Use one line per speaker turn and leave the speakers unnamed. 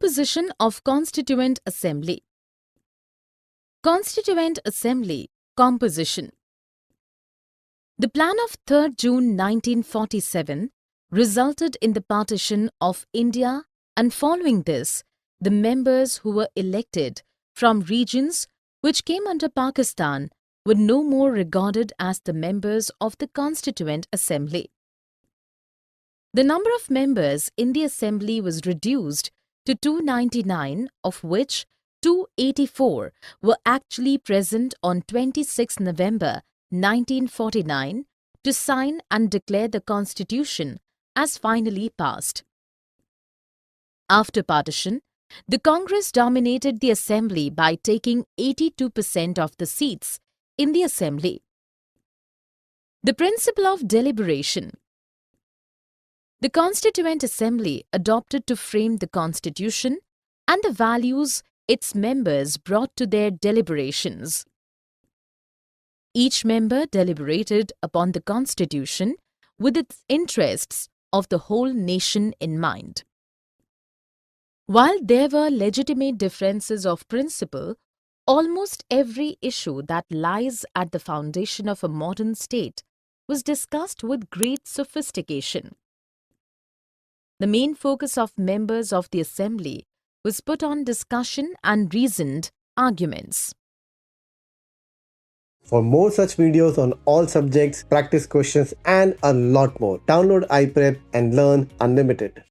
Composition of Constituent Assembly. Constituent Assembly Composition. The plan of 3rd June 1947 resulted in the partition of India, and following this, the members who were elected from regions which came under Pakistan were no more regarded as the members of the Constituent Assembly. The number of members in the Assembly was reduced to 299, of which 284 were actually present on 26 November 1949 to sign and declare the Constitution as finally passed. After partition, the Congress dominated the Assembly by taking 82% of the seats in the Assembly. The principle of deliberation. The Constituent Assembly adopted to frame the Constitution and the values its members brought to their deliberations. Each member deliberated upon the Constitution with its interests of the whole nation in mind. While there were legitimate differences of principle, almost every issue that lies at the foundation of a modern state was discussed with great sophistication. The main focus of members of the Assembly was put on discussion and reasoned arguments.
For more such videos on all subjects, practice questions and a lot more, download iPrep and learn unlimited.